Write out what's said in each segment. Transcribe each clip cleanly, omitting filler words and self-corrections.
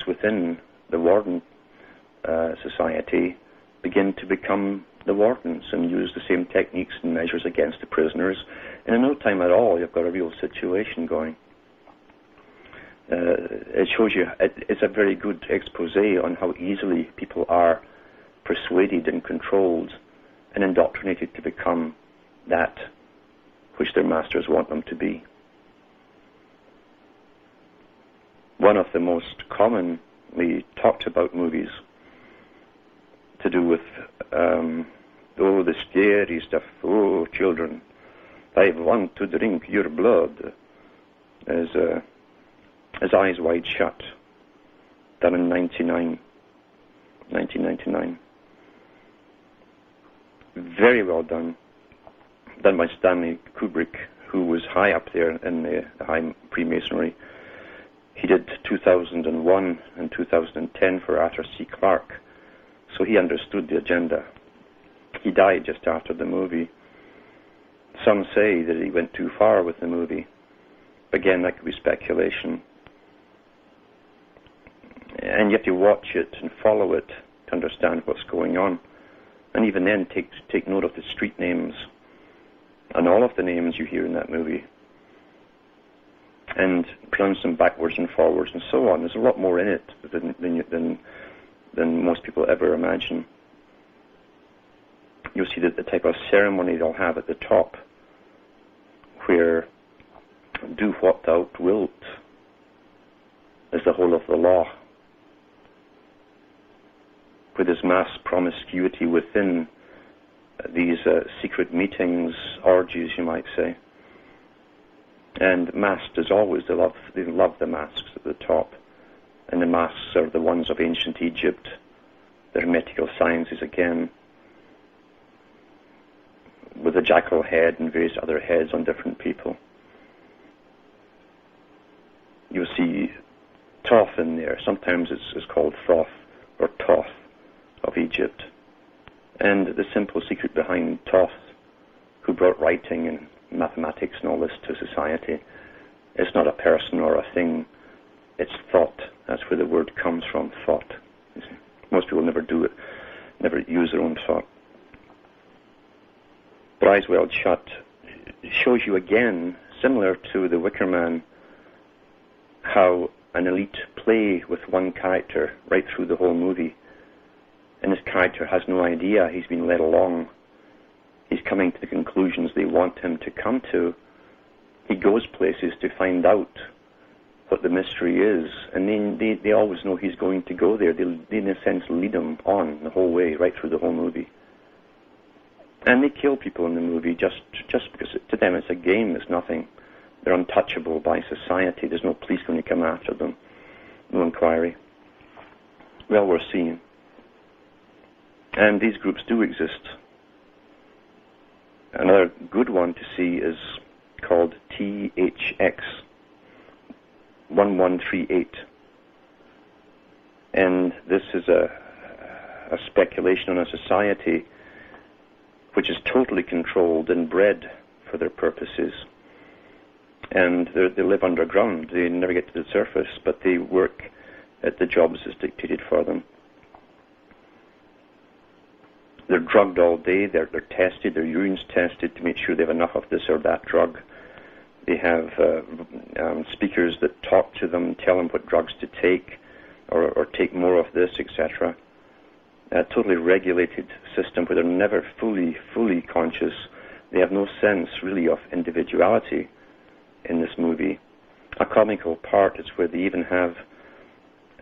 techniques within the warden society begin to become the wardens and use the same techniques and measures against the prisoners. And in no time at all, you've got a real situation going. It shows you, it's a very good expose on how easily people are persuaded and controlled and indoctrinated to become that which their masters want them to be. One of the most commonly talked about movies to do with, the scary stuff, oh, children, I want to drink your blood, is Eyes Wide Shut, done in 1999. Very well done by Stanley Kubrick, who was high up there in the high Freemasonry. He did 2001 and 2010 for Arthur C. Clarke, so he understood the agenda. He died just after the movie. Some say that he went too far with the movie. Again, that could be speculation. And you have to watch it and follow it to understand what's going on. And even then, take note of the street names and all of the names you hear in that movie. And pronounce them backwards and forwards and so on. There's a lot more in it than most people ever imagine. You'll see that the type of ceremony they'll have at the top, where do what thou wilt is the whole of the law, where there's mass promiscuity within these secret meetings, orgies, you might say. And masked as always, they love the masks at the top. And the masks are the ones of ancient Egypt, the Hermetical sciences again, with a jackal head and various other heads on different people. You'll see Thoth in there. Sometimes it's called Thoth or Thoth of Egypt. And the simple secret behind Thoth, who brought writing and mathematics and all this to society, it's not a person or a thing, it's thought. That's where the word comes from, thought. You see. Most people never do it, never use their own thought. But Eyes Wide Shut shows you again, similar to The Wicker Man, how an elite play with one character right through the whole movie. And this character has no idea he's been led along. He's coming to the conclusions they want him to come to. He goes places to find out what the mystery is, and they always know he's going to go there. They in a sense lead him on the whole way, right through the whole movie. And they kill people in the movie just because to them it's a game, it's nothing. They're untouchable by society. There's no police going to come after them. No inquiry. Well, we're seeing. And these groups do exist. Another good one to see is called THX 1138. And this is a speculation on a society which is totally controlled and bred for their purposes. And they live underground. They never get to the surface, but they work at the jobs as dictated for them. They're drugged all day. They're tested. Their urine's tested to make sure they have enough of this or that drug. They have speakers that talk to them, tell them what drugs to take, or take more of this, etc. A totally regulated system where they're never fully conscious. They have no sense, really, of individuality in this movie. A comical part is where they even have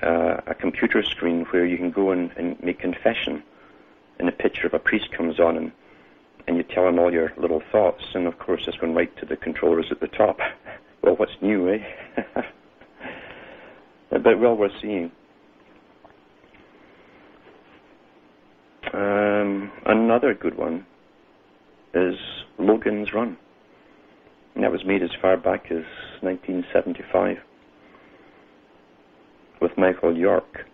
a computer screen where you can go and make confession. And a picture of a priest comes on, and you tell him all your little thoughts, and of course this went right to the controllers at the top. Well, what's new, eh? But well worth seeing. Another good one is Logan's Run. And that was made as far back as 1975 with Michael York.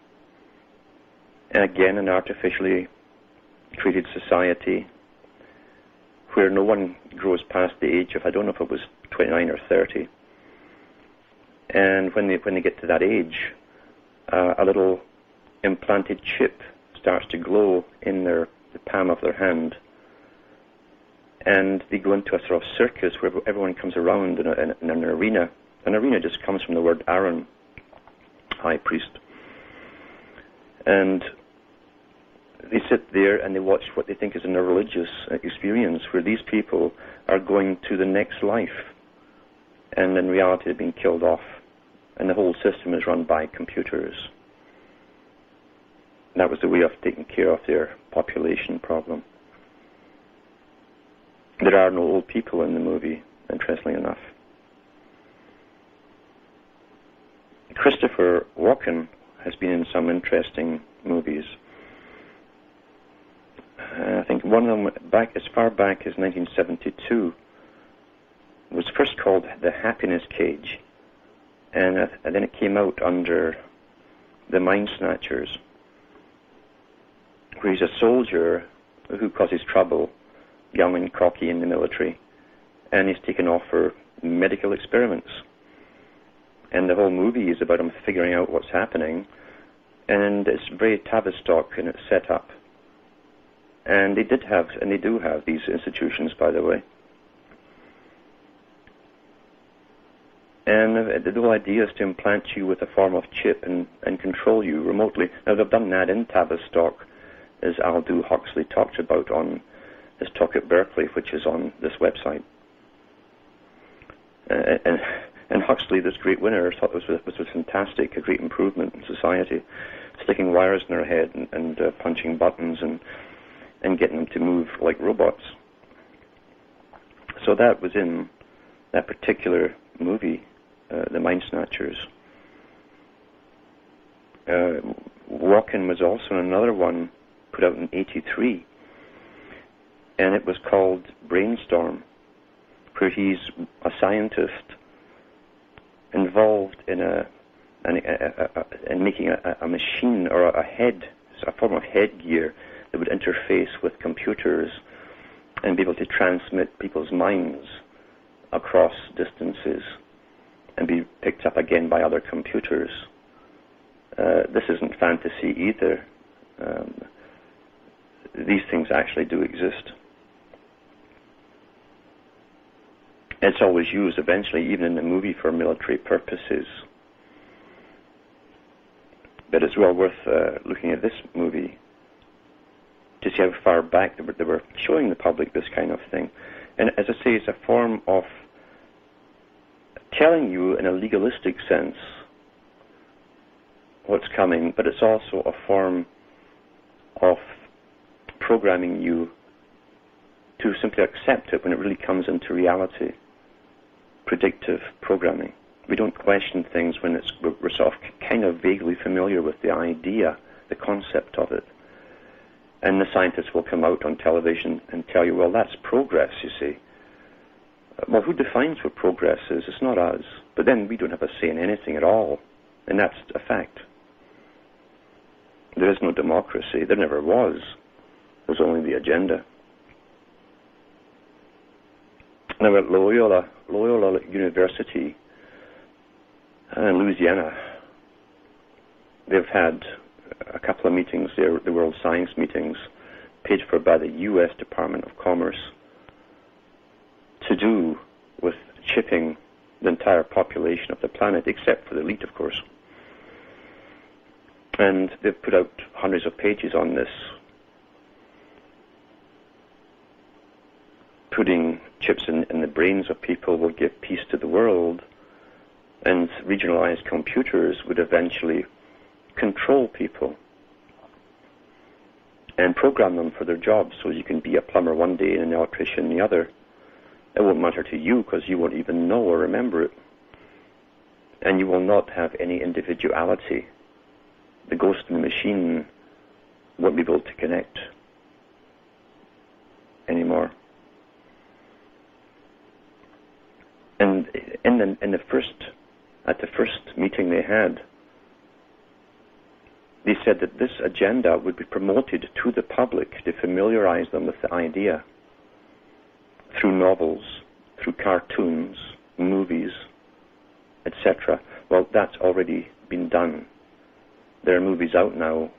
And again, an artificially created society where no one grows past the age of, I don't know if it was 29 or 30. And when they get to that age, a little implanted chip starts to glow in the palm of their hand, and they go into a sort of circus where everyone comes around in an arena. An arena just comes from the word Aaron, high priest. And they sit there and they watch what they think is a religious experience where these people are going to the next life, and in reality they're being killed off, and the whole system is run by computers. That was the way of taking care of their population problem. There are no old people in the movie, interestingly enough. Christopher Walken has been in some interesting movies. I think one of them, as far back as 1972, was first called The Happiness Cage, and then it came out under The Mind Snatchers, where he's a soldier who causes trouble, young and cocky in the military, and he's taken off for medical experiments. And the whole movie is about him figuring out what's happening, and it's very Tavistock in its setup. And they do have these institutions, by the way. And the whole idea is to implant you with a form of chip and control you remotely. Now, they've done that in Tavistock, as Aldous Huxley talked about on his talk at Berkeley, which is on this website. And Huxley, this great winner, thought this was fantastic, a great improvement in society, sticking wires in their head and punching buttons and getting them to move like robots. So that was in that particular movie, The Mind Snatchers. Walken was also in another one put out in '83, and it was called Brainstorm, where he's a scientist involved in making a machine or a form of headgear that would interface with computers and be able to transmit people's minds across distances and be picked up again by other computers. This isn't fantasy either. These things actually do exist. It's always used eventually, even in the movie, for military purposes. But it's well worth looking at this movie to see how far back they were showing the public this kind of thing. And as I say, it's a form of telling you in a legalistic sense what's coming, but it's also a form of programming you to simply accept it when it really comes into reality. Predictive programming. We don't question things when we're sort of kind of vaguely familiar with the idea, the concept of it. And the scientists will come out on television and tell you, well, that's progress, you see. Well, who defines what progress is? It's not us. But then we don't have a say in anything at all. And that's a fact. There is no democracy. There never was. There's only the agenda. Now at Loyola University in Louisiana, they've had a couple of meetings there, the World Science meetings, paid for by the U.S. Department of Commerce, to do with chipping the entire population of the planet, except for the elite, of course. And they've put out hundreds of pages on this. Putting chips in the brains of people will give peace to the world, and regionalized computers would eventually control people and program them for their jobs, so you can be a plumber one day and an electrician the other. It won't matter to you because you won't even know or remember it. And you will not have any individuality. The ghost in the machine won't be able to connect anymore. And at the first meeting they had, they said that this agenda would be promoted to the public to familiarize them with the idea through novels, through cartoons, movies, etc. Well, that's already been done. there are movies out now